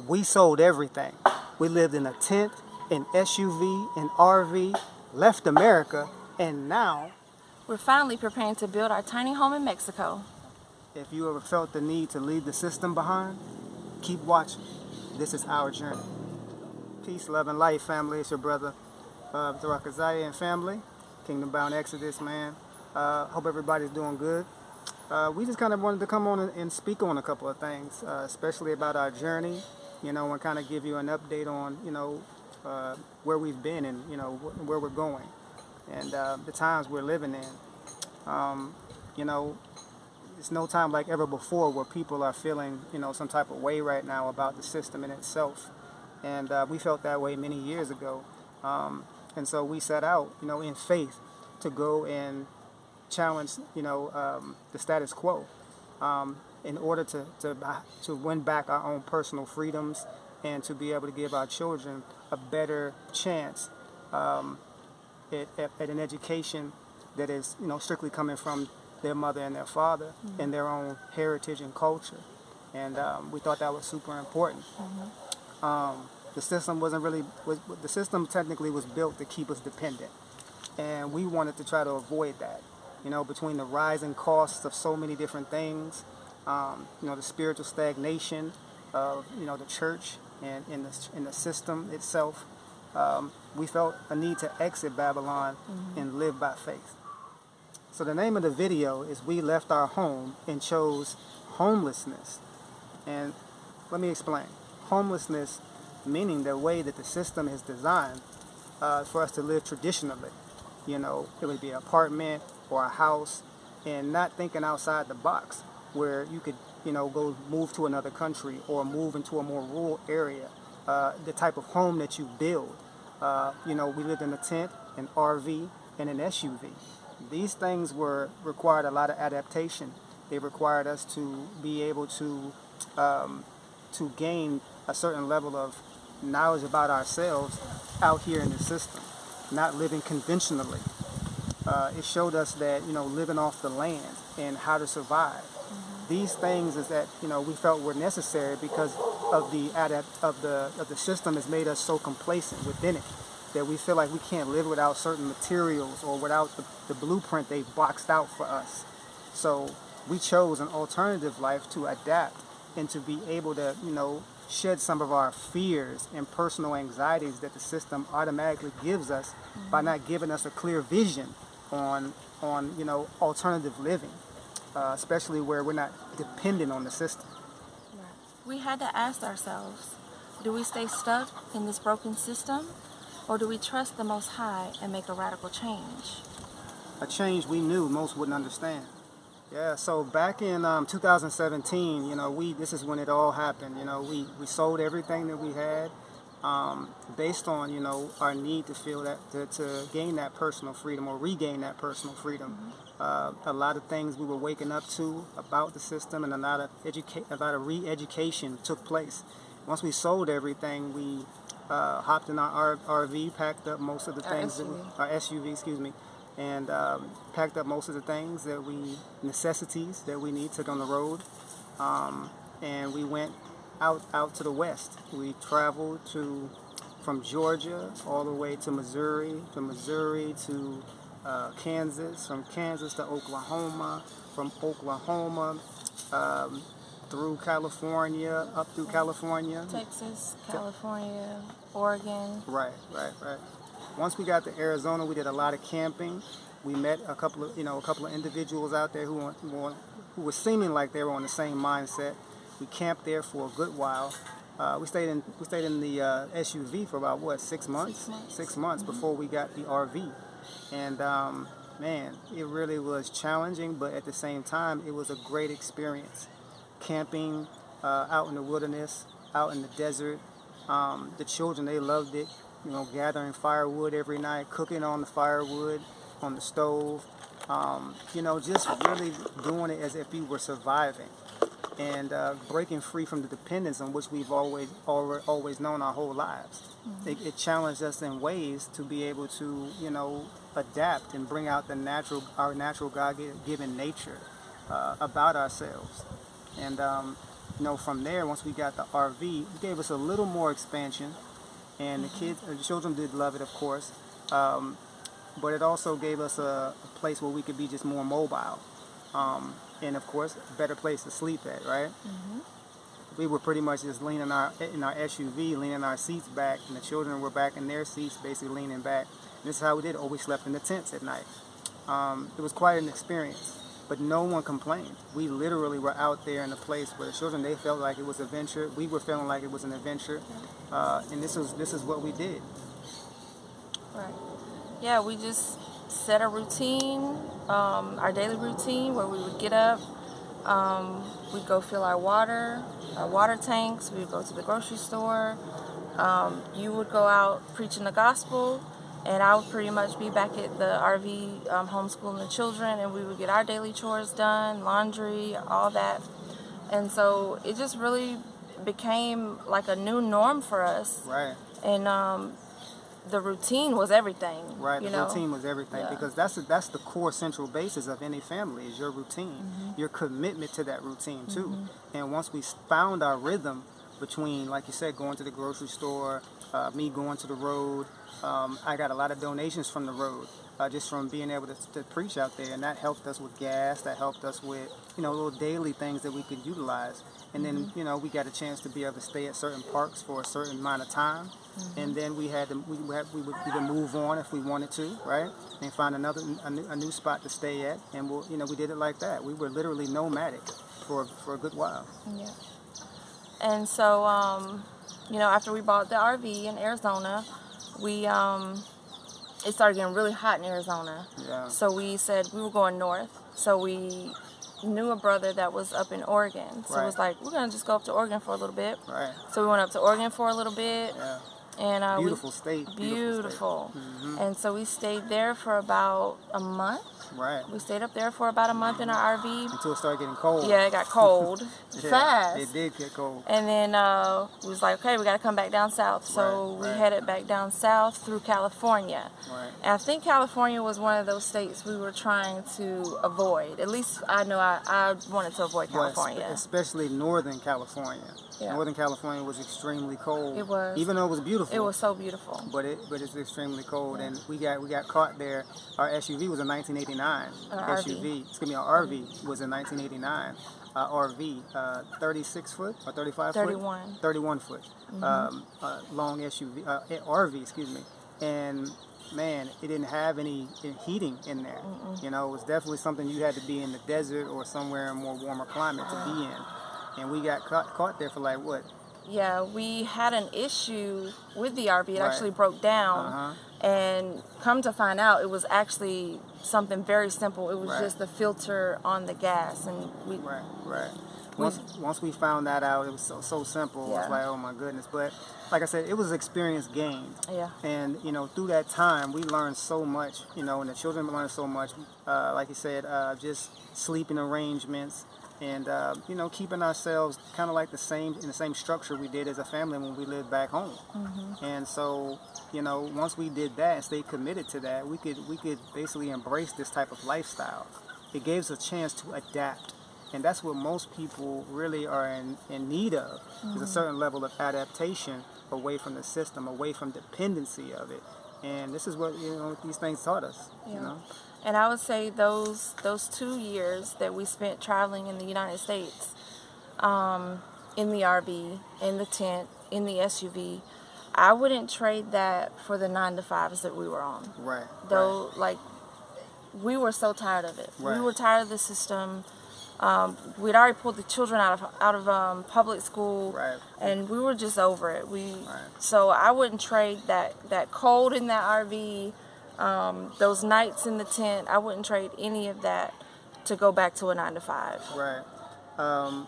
We sold everything. We lived in a tent, an SUV, an RV, left America, and now we're finally preparing to build our tiny home in Mexico. if you ever felt the need to leave the system behind, keep watching. This is our journey. Peace, love, and life, family. It's your brother, Tarakazaya and family. Kingdom Bound Exodus, man. Hope everybody's doing good. We just kind of wanted to come on and speak on a couple of things, especially about our journey, and kind of give you an update on, where we've been and, where we're going and the times we're living in. It's no time like ever before where people are feeling, some type of way right now about the system in itself. And we felt that way many years ago. And so we set out, in faith to go and challenge, the status quo in order to win back our own personal freedoms and to be able to give our children a better chance at an education that is, strictly coming from their mother and their father and their own heritage and culture. And we thought that was super important. The system the system technically was built to keep us dependent. And we wanted to try to avoid that, between the rising costs of so many different things, the spiritual stagnation of, the church and in the system itself. We felt a need to exit Babylon and live by faith. So the name of the video is We Left Our Home and Chose Homelessness. And let me explain. Homelessness meaning the way that the system is designed for us to live traditionally. It would be an apartment or a house, and not thinking outside the box where you could, go move to another country or move into a more rural area. The type of home that you build. We lived in a tent, an RV, and an SUV. These things required a lot of adaptation. They required us to be able to gain a certain level of knowledge about ourselves out here in the system, not living conventionally. It showed us that, living off the land and how to survive. These things is that, we felt were necessary because of the system has made us so complacent within it that we feel like we can't live without certain materials or without the blueprint they've boxed out for us. So we chose an alternative life to adapt and to be able to, shed some of our fears and personal anxieties that the system automatically gives us by not giving us a clear vision on alternative living, especially where we're not dependent on the system. Right. We had to ask ourselves, do we stay stuck in this broken system, or do we trust the Most High and make a radical change? A change we knew most wouldn't understand. Yeah, so back in 2017, this is when it all happened. We sold everything that we had based on, our need to feel that, to gain that personal freedom or regain that personal freedom. A lot of things we were waking up to about the system, and a lot of re-education took place. Once we sold everything, we hopped in our RV, packed up most of the things, our SUV, excuse me, and packed up most of the things necessities that we need, took on the road, and we went out to the west. We traveled from Georgia all the way to Missouri to Kansas, from Kansas to Oklahoma, from Oklahoma through California, up through California. Texas, California, Oregon. Right. Once we got to Arizona, we did a lot of camping. We met a couple of individuals out there who were seeming like they were on the same mindset. We camped there for a good while. We stayed in the SUV for about 6 months? 6 months before we got the RV. And man, it really was challenging, but at the same time, it was a great experience. Camping out in the wilderness, out in the desert. The children, they loved it. Gathering firewood every night, cooking on the firewood, on the stove. Just really doing it as if we were surviving. And breaking free from the dependence on which we've always known our whole lives. It challenged us in ways to be able to, adapt and bring out our natural God-given nature about ourselves. And from there, once we got the RV, it gave us a little more expansion, and the children did love it, of course. But it also gave us a place where we could be just more mobile, and of course, a better place to sleep at, right? We were pretty much just leaning in our SUV, leaning our seats back, and the children were back in their seats, basically leaning back. And this is how we did it. We slept in the tents at night. It was quite an experience, but no one complained. We literally were out there in a place where the children, they felt like it was an adventure. We were feeling like it was an adventure, and this is what we did. Right. Yeah, we just set a routine, our daily routine, where we would get up, we'd go fill our water tanks, we would go to the grocery store, you would go out preaching the gospel, and I would pretty much be back at the RV homeschooling the children, and we would get our daily chores done, laundry, all that. And so it just really became like a new norm for us. Right. And the routine was everything. Right, the routine was everything, because that's the core central basis of any family is your routine, your commitment to that routine too. And once we found our rhythm between, like you said, going to the grocery store, me going to the road, I got a lot of donations from the road, just from being able to preach out there, and that helped us with gas, that helped us with, little daily things that we could utilize. And then, we got a chance to be able to stay at certain parks for a certain amount of time. And then we would either move on if we wanted to, right? And find a new spot to stay at. And we did it like that. We were literally nomadic for a good while. Yeah. And so, after we bought the RV in Arizona, it started getting really hot in Arizona. Yeah. So we said we were going north. So we knew a brother that was up in Oregon. So it was like, we're going to just go up to Oregon for a little bit. Right. So we went up to Oregon for a little bit. Yeah. And beautiful state. Beautiful. And so we stayed there for about a month. Right. We stayed up there for about a month in our RV. Until it started getting cold. Yeah, it got cold fast. It did get cold. And then we was like, okay, we got to come back down south. So we headed back down south through California. Right. And I think California was one of those states we were trying to avoid. At least I know I wanted to avoid California. Especially Northern California. Yeah. Northern California was extremely cold. It was. Even though it was beautiful. It was so beautiful. But it's extremely cold, and we got caught there. Our SUV was a 1989 SUV. Excuse me, our RV was a 1989 RV, 36 foot or 35 31. foot. 31 foot. Long SUV RV. Excuse me. And man, it didn't have any heating in there. It was definitely something you had to be in the desert or somewhere in a more warmer climate to be in. And we got caught there for like what? Yeah, we had an issue with the RV. It actually broke down. And come to find out, it was actually something very simple. It was just the filter on the gas. And we Once we found that out, it was so simple. It was like, oh my goodness. But like I said, it was experience gained. Yeah. And through that time, we learned so much. And the children learned so much. Like you said, just sleeping arrangements. And keeping ourselves kind of like in the same structure we did as a family when we lived back home. And so once we did that and stayed committed to that, we could basically embrace this type of lifestyle. It gave us a chance to adapt, and that's what most people really are in need of, is a certain level of adaptation away from the system, away from dependency of it. And this is what these things taught us. And I would say those 2 years that we spent traveling in the United States, in the RV, in the tent, in the SUV, I wouldn't trade that for the 9-to-5s that we were on. Right. Though, we were so tired of it. Right. We were tired of the system. We'd already pulled the children out of public school, and we were just over it. So I wouldn't trade that cold in that RV. Those nights in the tent, I wouldn't trade any of that to go back to a 9-to-5. Right.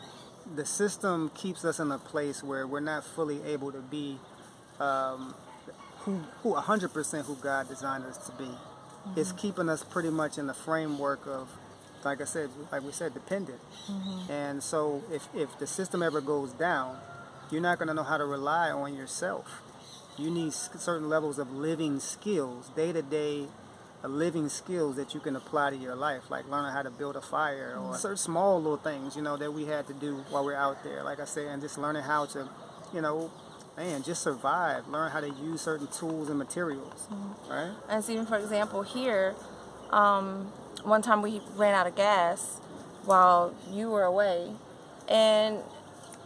The system keeps us in a place where we're not fully able to be who 100% who God designed us to be. It's keeping us pretty much in the framework of, like we said, dependent. And so if the system ever goes down, you're not going to know how to rely on yourself. You need certain levels of living skills, day-to-day living skills that you can apply to your life, like learning how to build a fire or certain small little things, you know, that we had to do while we're out there, like I said, and just learning how to, you know, man, just survive, learn how to use certain tools and materials, right? And so even for example here, one time we ran out of gas while you were away, and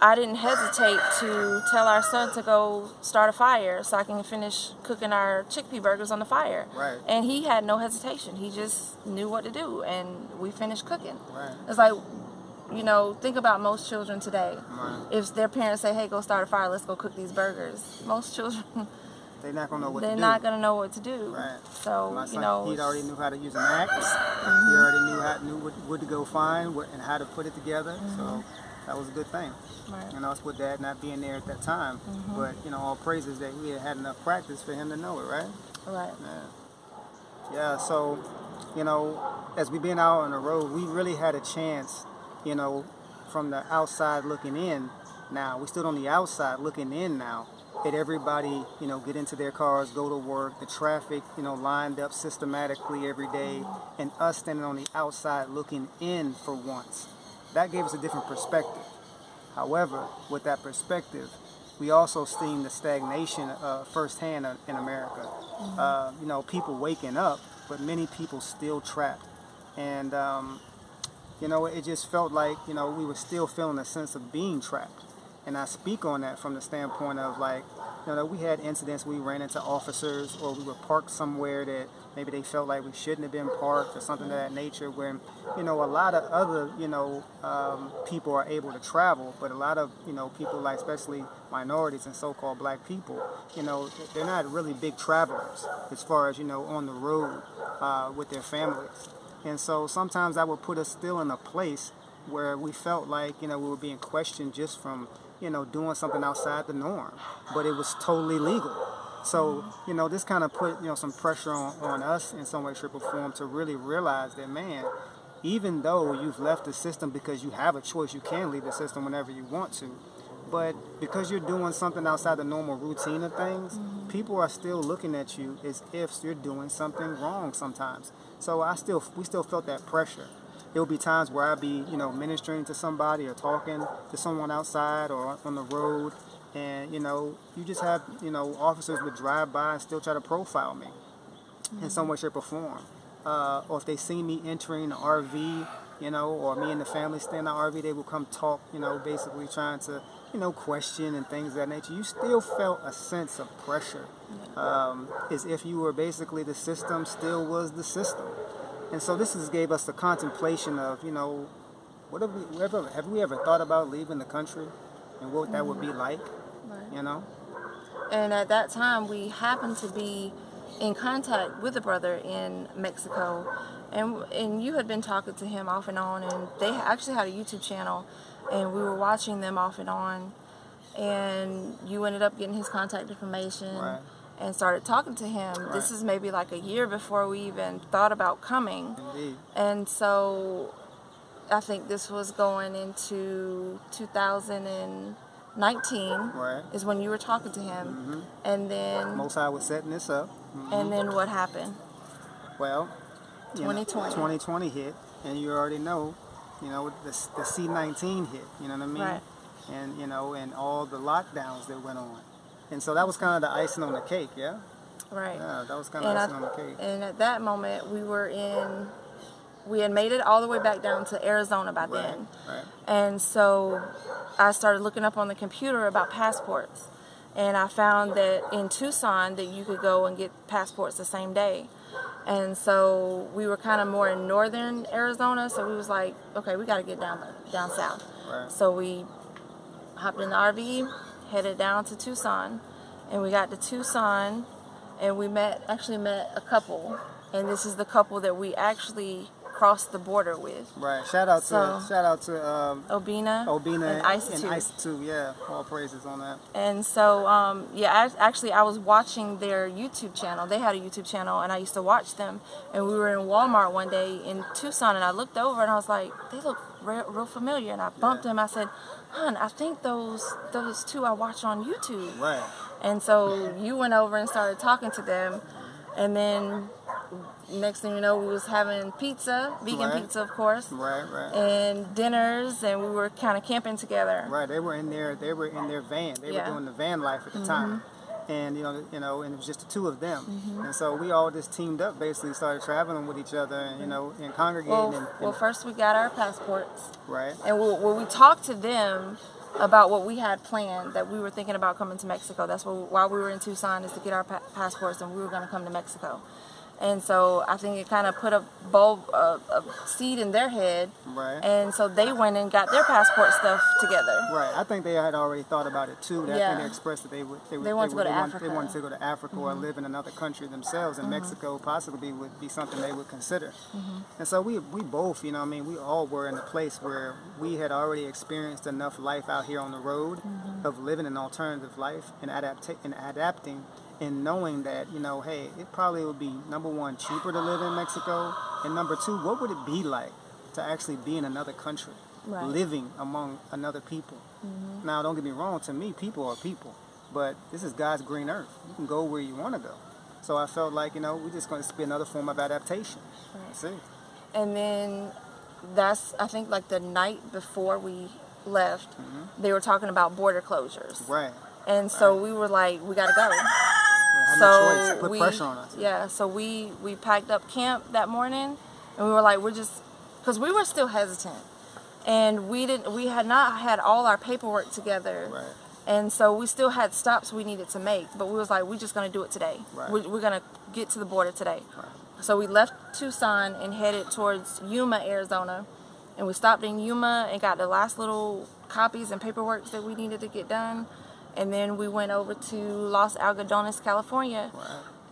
I didn't hesitate to tell our son to go start a fire so I can finish cooking our chickpea burgers on the fire. Right. And he had no hesitation. He just knew what to do, and we finished cooking. Right. It's like, you know, think about most children today. Right. If their parents say, hey, go start a fire, let's go cook these burgers. Most children, they're not going to know what to do. they're not going to know what to do. Right. So, My son, you know. he already knew how to use an axe. He already knew what to go find and how to put it together. So that was a good thing. Right. You know, it's with Dad not being there at that time. But, you know, all praises that we had enough practice for him to know it, right? Right. Yeah, so, you know, as we been out on the road, we really had a chance, you know, from the outside looking in now. We stood on the outside looking in now. That everybody, you know, get into their cars, go to work, the traffic, you know, lined up systematically every day, and us standing on the outside looking in for once. That gave us a different perspective. However, with that perspective, we also seen the stagnation firsthand in America. You know, people waking up, but many people still trapped. And, you know, it just felt like, you know, we were still feeling a sense of being trapped. And I speak on that from the standpoint of, like, you know, we had incidents, we ran into officers, or we were parked somewhere that maybe they felt like we shouldn't have been parked or something of that nature, where, you know, a lot of other, you know, people are able to travel, but a lot of, you know, people, like especially minorities and so-called black people, you know, they're not really big travelers as far as, you know, on the road with their families. And so sometimes that would put us still in a place where we felt like, you know, we were being questioned just from, you know, doing something outside the norm, but it was totally legal. So, you know, this kind of put, you know, some pressure on us in some way, shape, or form to really realize that, man, even though you've left the system because you have a choice, you can leave the system whenever you want to, but because you're doing something outside the normal routine of things, people are still looking at you as if you're doing something wrong sometimes. So we still felt that pressure. There will be times where I'll be, you know, ministering to somebody or talking to someone outside or on the road, and, you know, you just have, you know, officers would drive by and still try to profile me in some way, shape, or form. Or if they see me entering the RV, you know, or me and the family stay in the RV, they will come talk, you know, basically trying to, you know, question and things of that nature. You still felt a sense of pressure, as if you were basically the system still was the system. And so this gave us the contemplation of, you know, have we ever thought about leaving the country and what that would be like, you know? And at that time, we happened to be in contact with a brother in Mexico, and you had been talking to him off and on, and they actually had a YouTube channel, and we were watching them off and on, and you ended up getting his contact information. Right. And started talking to him. Right. This is maybe like a year before we even thought about coming. Indeed. And so I think this was going into 2019 Right. is when you were talking to him. And then Most High was setting this up. and then what happened? Well, 2020. 2020 hit, and you already know, you know, the C-19 hit, you know what I mean? Right. And, you know, and all the lockdowns that went on. And so that was kind of the icing on the cake, yeah? Right. Yeah, that was kind of icing on the cake. And at that moment, we had made it all the way back down to Arizona by then. Right. And so I started looking up on the computer about passports. And I found that in Tucson that you could go and get passports the same day. And so we were kind of more in northern Arizona, so we was like, okay, we got to get down south. Right. So we hopped in the RV, headed down to Tucson, and we got to Tucson, and we actually met a couple, and this is the couple that we actually crossed the border with. Right. Shout out to Obina and Isatu. Isatu, yeah. All praises on that. And so, I was watching their YouTube channel. They had a YouTube channel, and I used to watch them. And we were in Walmart one day in Tucson, and I looked over, and I was like, they look real familiar. And I bumped them. I said, hon, I think those two I watch on YouTube. Right. And so you went over and started talking to them. And then next thing you know, we was having pizza, vegan pizza, of course. Right. And dinners, and we were kind of camping together. Right. They were in their van. They were doing the van life at the time. And and it was just the two of them, and so we all just teamed up, basically started traveling with each other, and and congregating. Well, first we got our passports, right, and when we talked to them about what we had planned, that we were thinking about coming to Mexico. That's why we were in Tucson, is to get our passports, and we were going to come to Mexico. And so I think it kind of put a seed in their head. Right. And so they went and got their passport stuff together. Right. I think they had already thought about it too. And they expressed that they wanted to go to Africa. They wanted to go to Africa or live in another country themselves. And Mexico possibly would be something they would consider. And so we both, we all were in a place where we had already experienced enough life out here on the road of living an alternative life and adapting. And knowing that, hey, it probably would be, number one, cheaper to live in Mexico, and number two, what would it be like to actually be in another country, living among another people? Now, don't get me wrong, to me, people are people, but this is God's green earth. You can go where you want to go. So I felt like, we're just going to be another form of adaptation. That's it. And then that's, I think, like the night before we left, they were talking about border closures. Right. And so we were like, we got to go. So put pressure on us. Yeah, so we packed up camp that morning, and we were like, because we were still hesitant, and we had not had all our paperwork together, and so we still had stops we needed to make, but we was like, we're just gonna do it today. We're gonna get to the border today. So we left Tucson and headed towards Yuma, Arizona, and we stopped in Yuma and got the last little copies and paperwork that we needed to get done. And then we went over to Los Algodones, California,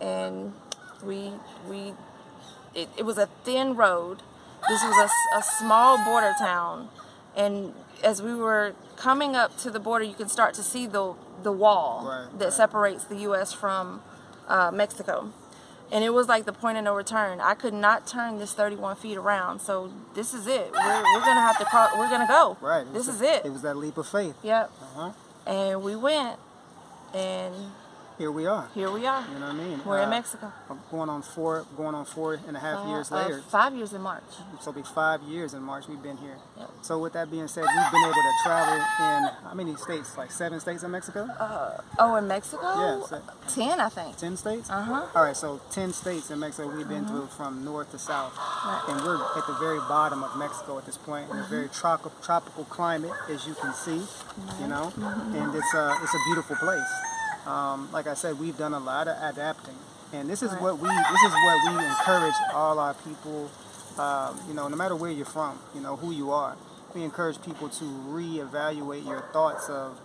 and it was a thin road. This was a small border town, and as we were coming up to the border, you can start to see the wall that separates the U.S. from Mexico. And it was like the point of no return. I could not turn this 31 feet around, so this is it. We're gonna have to cross. We're gonna go. Right. This is it. It was that leap of faith. Yep. And we went, and here we are. Here we are. You know what I mean? We're in Mexico. Going on 4.5 years later. 5 years in March. So it'll be 5 years in March we've been here. Yep. So with that being said, we've been able to travel in how many states? Like 7 states in Mexico? In Mexico? Yeah. 10, I think. 10 states? Uh-huh. All right, so 10 states in Mexico we've been through from north to south. And we're at the very bottom of Mexico at this point, in a very tropical climate, as you can see, and it's a beautiful place. Like I said, we've done a lot of adapting, and this is what we encourage all our people. No matter where you're from, who you are, we encourage people to reevaluate your thoughts of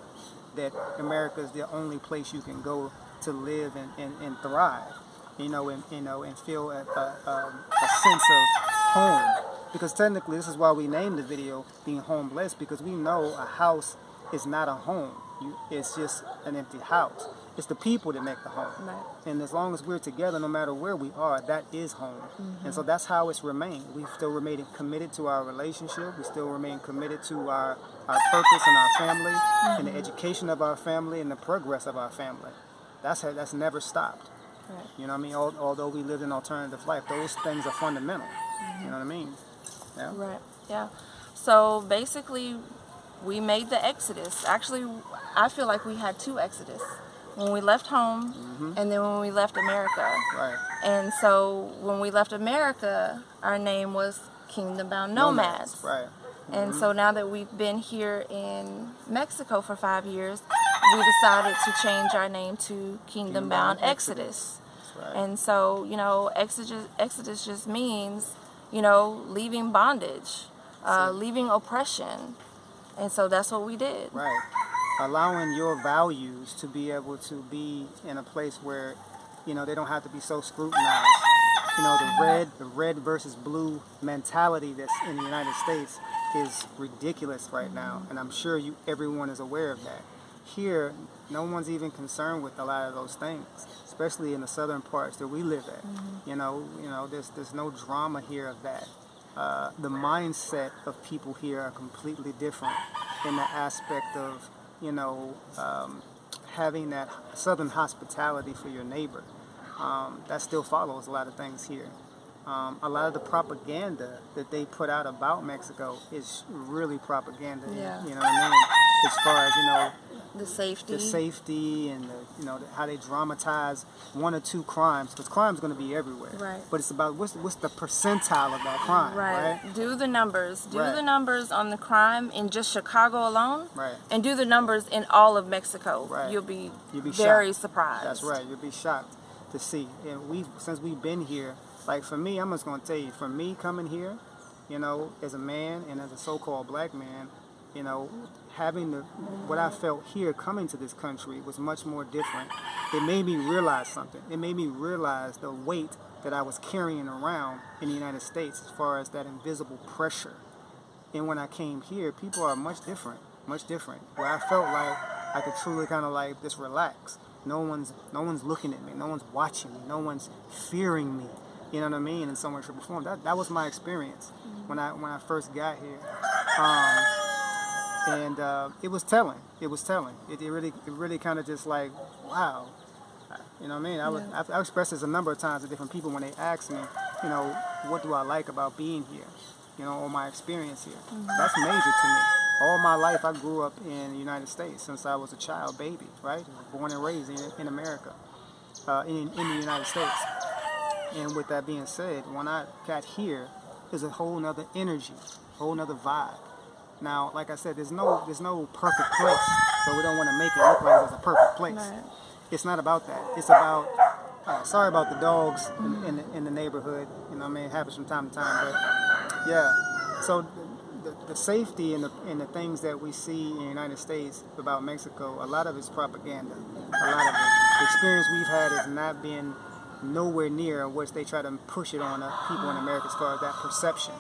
that America is the only place you can go to live and thrive, and feel a sense of home. Because technically, this is why we named the video being homeless, because we know a house is not a home. It's just an empty house. It's the people that make the home. Right. And as long as we're together, no matter where we are, that is home. And so that's how it's remained. We still remain committed to our relationship. We still remain committed to our purpose and our family, and the education of our family and the progress of our family. That's never stopped. Right. You know what I mean? Although we lived an alternative life, those things are fundamental. You know what I mean? Yeah. Right. Yeah. So basically, we made the exodus. Actually, I feel like we had 2 exodus. When we left home, and then when we left America. Right. And so when we left America, our name was Kingdom Bound Nomads. Right. And so now that we've been here in Mexico for 5 years, we decided to change our name to Kingdom Bound Exodus. That's right. And so, Exodus just means, leaving bondage, leaving oppression. And so that's what we did. Right. Allowing your values to be able to be in a place where, they don't have to be so scrutinized. The red versus blue mentality that's in the United States is ridiculous right now, and I'm sure everyone is aware of that. Here, no one's even concerned with a lot of those things, especially in the southern parts that we live at. There's no drama here of that. The mindset of people here are completely different in the aspect of having that southern hospitality for your neighbor. that still follows a lot of things here. A lot of the propaganda that they put out about Mexico is really propaganda. Yeah. You know what I mean? As far as, the safety and how they dramatize one or two crimes, because crime's going to be everywhere. Right. But it's about what's the percentile of that crime. Right. Do the numbers. Do Right. the numbers on the crime in just Chicago alone. Right. And do the numbers in all of Mexico. Right. You'll be shocked. very surprised. That's right. You'll be shocked to see. And since we've been here, like for me, I'm just going to tell you, for me coming here, as a man and as a so-called black man, having what I felt here coming to this country was much more different. It made me realize something. It made me realize the weight that I was carrying around in the United States as far as that invisible pressure. And when I came here, people are much different, where I felt like I could truly kind of just relax. No one's looking at me. No one's watching me. No one's fearing me. You know what I mean? In some way, shape, or form. That was my experience when I first got here. And it was telling. It really kind of just like, wow. You know what I mean? I've expressed this a number of times to different people when they ask me, what do I like about being here? Or my experience here. That's major to me. All my life I grew up in the United States since I was a child, baby, right? Born and raised in America, in the United States. And with that being said, when I got here, there's a whole nother energy, whole nother vibe. Now, like I said, there's no perfect place, so we don't want to make it look like there's a perfect place. Right. It's not about that. It's about, sorry about the dogs in the neighborhood, it happens from time to time, but yeah. So the safety and the things that we see in the United States about Mexico, a lot of it's propaganda. A lot of it. The experience we've had has not been nowhere near which they try to push it on people in America as far as that perception.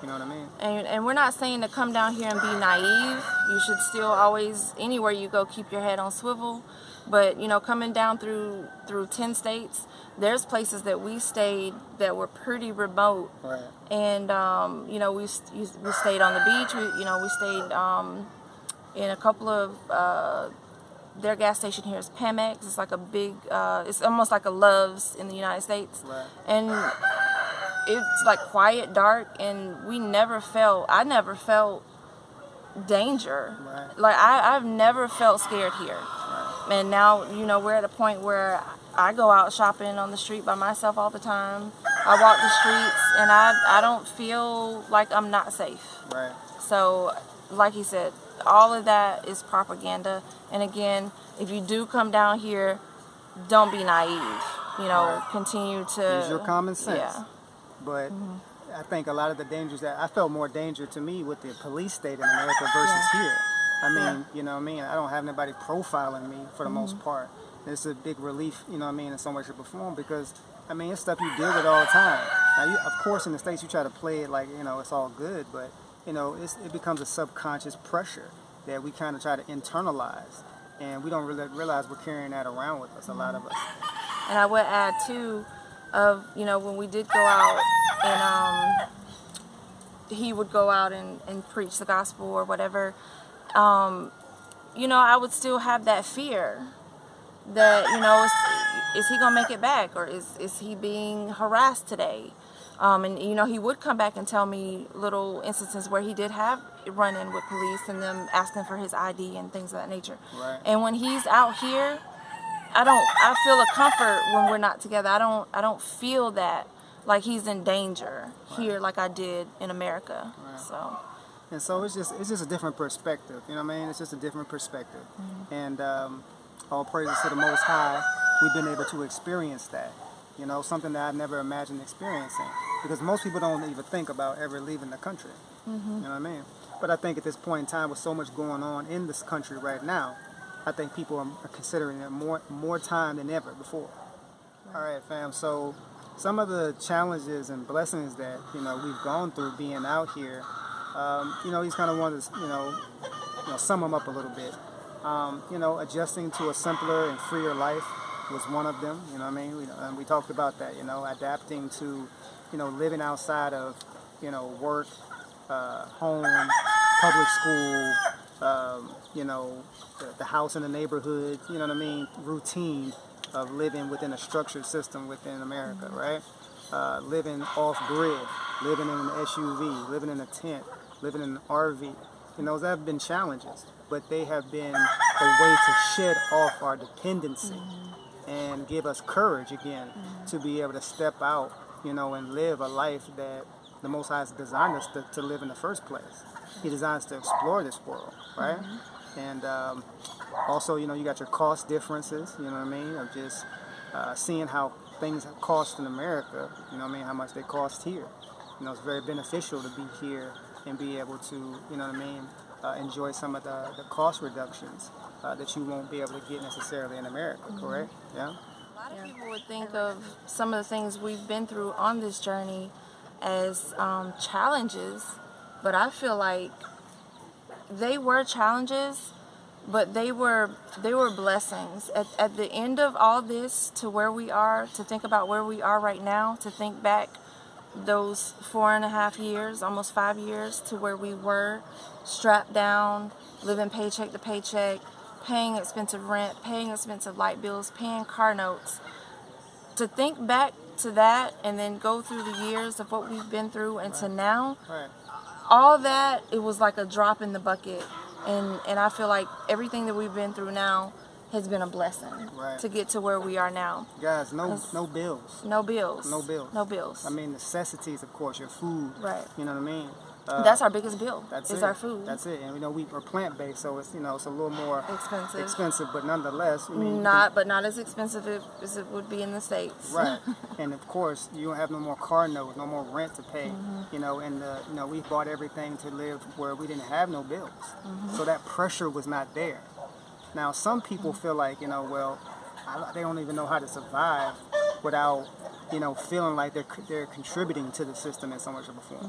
You know what I mean? And we're not saying to come down here and be naive. You should still always, anywhere you go, keep your head on swivel. But, coming down through 10 states, there's places that we stayed that were pretty remote. Right. And, we stayed on the beach. We stayed in a couple of... their gas station here is Pemex. It's like a big, it's almost like a Love's in the United States. Right. And it's like quiet, dark, and I never felt danger. Right. Like I've never felt scared here. Right. And now, we're at a point where I go out shopping on the street by myself all the time. I walk the streets and I don't feel like I'm not safe. Right. So, like he said, all of that is propaganda. And again, if you do come down here, don't be naive. Right. Continue to use your common sense. Yeah. But I think a lot of the dangers that I felt more danger to me with the police state in America versus here. I mean, you know what I mean? I don't have anybody profiling me for the most part. It's a big relief, in some way, shape, or form, because it's stuff you deal with all the time. Now, of course, in the States, you try to play it like, it's all good, but it becomes a subconscious pressure that we kind of try to internalize, and we don't really realize we're carrying that around with us, a lot of us. And I would add too, when we did go out and he would go out and preach the gospel or whatever, I would still have that fear that, is he gonna make it back, or is he being harassed today? And he would come back and tell me little instances where he did have run-in with police and them asking for his ID and things of that nature. Right. And when he's out here, I feel a comfort when we're not together. I don't feel that like he's in danger here like I did in America. Right. So it's just a different perspective. It's just a different perspective. And all praises to the Most High, we've been able to experience that. Something that I never imagined experiencing. Because most people don't even think about ever leaving the country. You know what I mean? But I think at this point in time, with so much going on in this country right now, I think people are considering it more time than ever before. All right, fam. So some of the challenges and blessings that we've gone through being out here, he's kind of wanted to sum them up a little bit. Adjusting to a simpler and freer life was one of them. And we talked about that. Adapting to living outside of work, home, public school, the house in the neighborhood, routine, of living within a structured system within America, right? Living off-grid, living in an SUV, living in a tent, living in an RV. Those have been challenges, but they have been a way to shed off our dependency and give us courage again to be able to step out, and live a life that the Most High has designed us to live in the first place. He designed us to explore this world, right? And also, you got your cost differences, of just seeing how things cost in America, how much they cost here. It's very beneficial to be here and be able to, enjoy some of the cost reductions that you won't be able to get necessarily in America, correct? Yeah? A lot of people would think of some of the things we've been through on this journey as challenges, but I feel like they were challenges, but they were blessings. At the end of all this, to where we are, to think about where we are right now, to think back those 4.5 years, almost 5 years, to where we were strapped down, living paycheck to paycheck, paying expensive rent, paying expensive light bills, paying car notes. To think back to that and then go through the years of what we've been through and to now, all that, it was like a drop in the bucket. And I feel like everything that we've been through now has been a blessing to get to where we are now. Guys, no bills. No bills. No bills. No bills. I mean, necessities, of course, your food. Right. You know what I mean? That's our biggest bill. That's is it. our food. That's it. And we are plant-based, so it's it's a little more expensive, but nonetheless, not as expensive as it would be in the States. Right. And of course, you don't have no more car notes, no more rent to pay. And we bought everything to live where we didn't have no bills, so that pressure was not there. Now, some people feel like they don't even know how to survive without feeling like they're contributing to the system in so much of a form.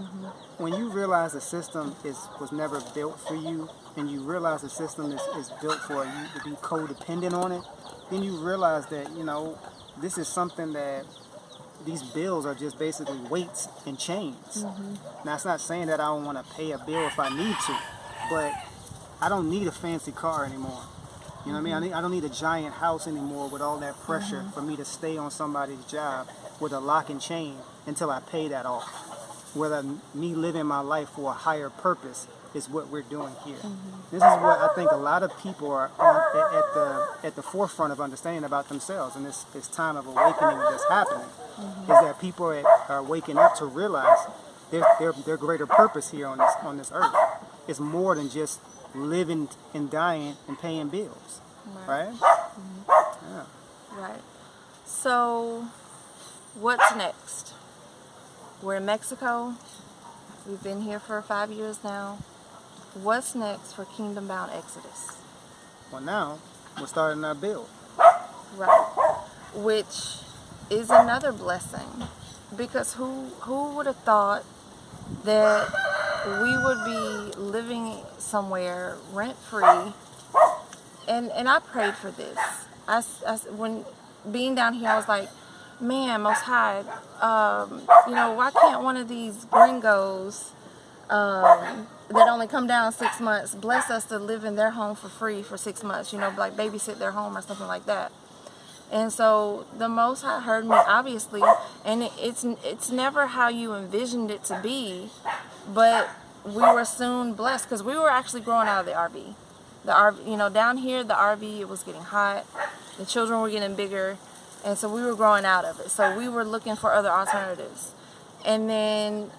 When you realize the system was never built for you, and you realize the system is built for you to be codependent on it, then you realize that this is something that these bills are just basically weights and chains. Now, it's not saying that I don't want to pay a bill if I need to, but I don't need a fancy car anymore. You know what I mean? I don't need a giant house anymore with all that pressure for me to stay on somebody's job with a lock and chain until I pay that off. Whether me living my life for a higher purpose is what we're doing here. This is what I think a lot of people are at the forefront of understanding about themselves in this time of awakening that's happening. Is that people are waking up to realize their greater purpose here on this earth is more than just living and dying and paying bills, right? Yeah. Right. So, what's next? We're in Mexico. We've been here for 5 years now. What's next for Kingdom Bound Exodus? Well, now we're starting our build. Right. Which is another blessing, because who would have thought that we would be living somewhere rent-free, and I prayed for this. When being down here, I was like, man, Most High, why can't one of these gringos that only come down 6 months bless us to live in their home for free for 6 months, like babysit their home or something like that. And so the Most High heard me, obviously, and it's never how you envisioned it to be, but we were soon blessed because we were actually growing out of the RV. The RV, down here, the RV, it was getting hot. The children were getting bigger, and so we were growing out of it. So we were looking for other alternatives. And then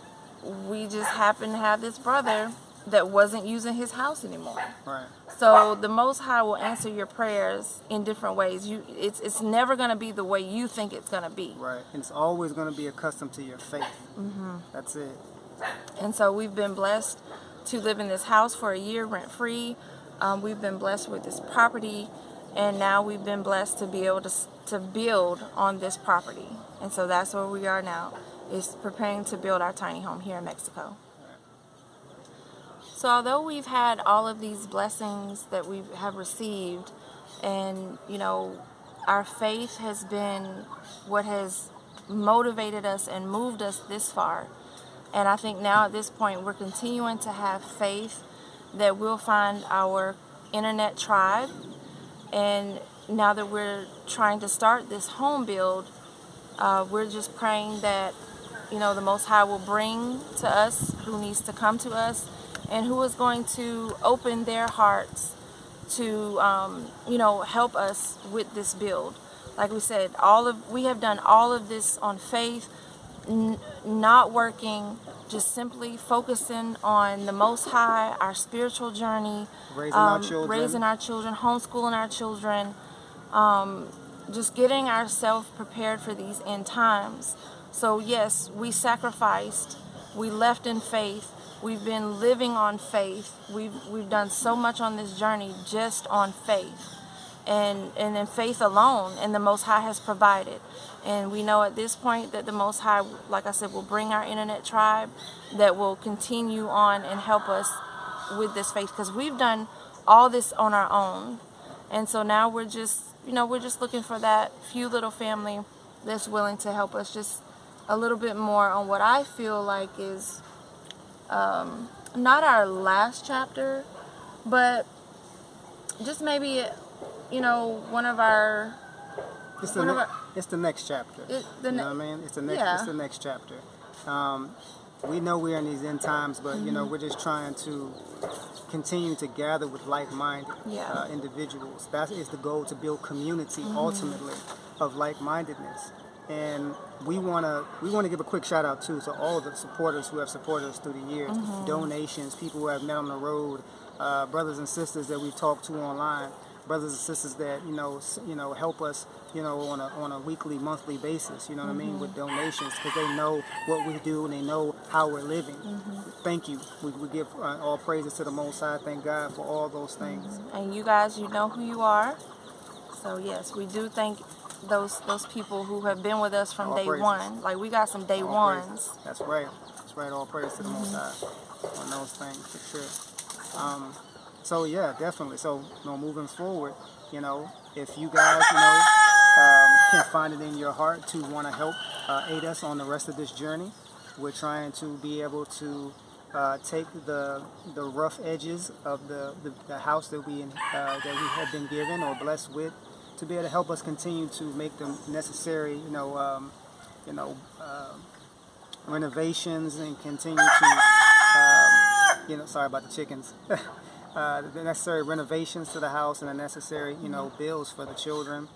we just happened to have this brother that wasn't using his house anymore. Right. So the Most High will answer your prayers in different ways. It's never going to be the way you think it's going to be. Right. And it's always going to be accustomed to your faith. That's it. And so we've been blessed to live in this house for a year rent-free. We've been blessed with this property, and now we've been blessed to be able to build on this property. And so that's where we are now, is preparing to build our tiny home here in Mexico. So although we've had all of these blessings that we have received, and our faith has been what has motivated us and moved us this far, and I think now at this point we're continuing to have faith that we'll find our internet tribe, And now that we're trying to start this home build, we're just praying that, the Most High will bring to us who needs to come to us and who is going to open their hearts to, help us with this build. Like we said, we have done all of this on faith, not working, just simply focusing on the Most High, our spiritual journey, raising our children, homeschooling our children, just getting ourselves prepared for these end times. So yes, we sacrificed, we left in faith, we've been living on faith, we've done so much on this journey just on faith. And in faith alone, and the Most High has provided. And we know at this point that the Most High, like I said, will bring our internet tribe that will continue on and help us with this faith, because we've done all this on our own. And so now we're just looking for that few little family that's willing to help us just a little bit more on what I feel like is not our last chapter, but just maybe one of our. It's the next chapter. You know what I mean? It's the next chapter. We know we're in these end times, but we're just trying to continue to gather with like-minded individuals. That is the goal, to build community ultimately of like-mindedness. And we want to give a quick shout out too to all the supporters who have supported us through the years, donations, people who have met on the road, brothers and sisters that we've talked to online, brothers and sisters that help us on a weekly, monthly basis, what I mean, with donations, because they know what we do and they know how we're living. Thank you. We give all praises to the Most High. Thank God for all those things. And you guys, you know who you are. So yes, we do thank those people who have been with us from all day praises. One. Like, we got some day all ones. Praises. That's right. All praise to the Most High on those things, for sure. So yeah, definitely. So moving forward, if you guys can find it in your heart to want to help aid us on the rest of this journey, we're trying to be able to take the rough edges of the house that we have been given or blessed with, to be able to help us continue to make the necessary renovations and continue to sorry about the chickens. The necessary renovations to the house and the necessary bills for the children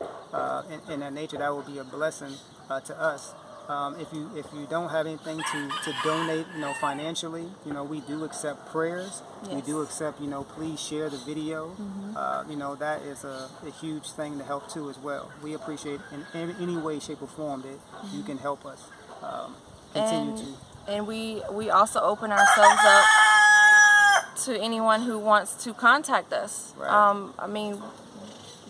in that nature. That will be a blessing to us. If you don't have anything to donate financially, we do accept prayers. Yes. We do accept please share the video. That is a huge thing to help too as well. We appreciate in any way, shape or form that you can help us and we also open ourselves up to anyone who wants to contact us. Right. I mean,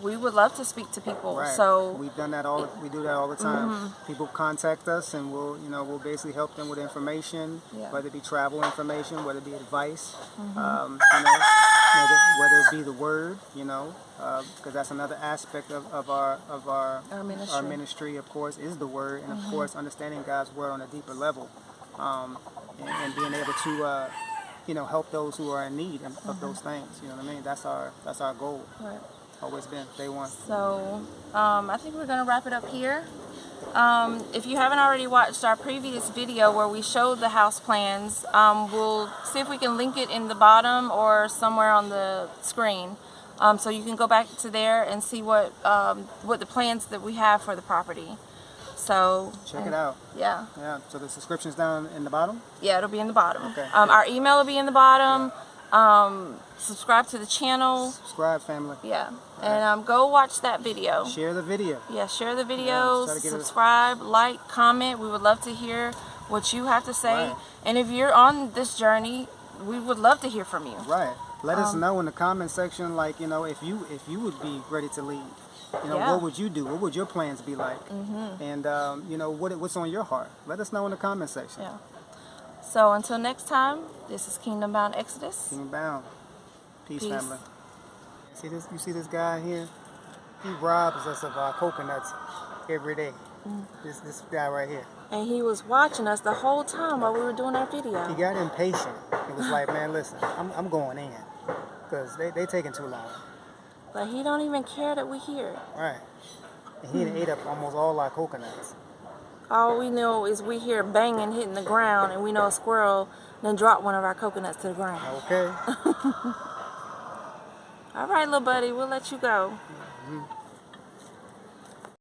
we would love to speak to people. Right. So we've done that we do that all the time. People contact us and we'll basically help them with information, whether it be travel information, whether it be advice, whether it be the word, because that's another aspect of our ministry, of course, is the word, and of course understanding God's word on a deeper level, and being able to help those who are in need of those things. You know what I mean? That's our goal. Right. Always been, day one. So I think we're gonna wrap it up here. If you haven't already watched our previous video where we showed the house plans, we'll see if we can link it in the bottom or somewhere on the screen, so you can go back to there and see what the plans that we have for the property. So check it out. Yeah. Yeah. So the subscription's down in the bottom? Yeah, it'll be in the bottom. Okay. Our email will be in the bottom. Yeah. Subscribe to the channel. Subscribe, family. Yeah. And go watch that video. Share the video. Yeah, share the videos. Subscribe, like, comment. We would love to hear what you have to say. Right. And if you're on this journey, we would love to hear from you. Right. Let us know in the comment section, like, if you would be ready to leave. What would you do? What would your plans be like? And what's on your heart? Let us know in the comment section. Yeah. So until next time, this is Kingdom Bound Exodus. Kingdom Bound. Peace, family. You see this guy here? He robs us of our coconuts every day. This guy right here. And he was watching us the whole time while we were doing our video. He got impatient. He was like, man, listen, I'm going in, because they taking too long. But he don't even care that we here. Right. And he done ate up almost all our coconuts. All we know is we hear banging hitting the ground, and we know a squirrel then dropped one of our coconuts to the ground. Okay. All right, little buddy, we'll let you go. Mm-hmm.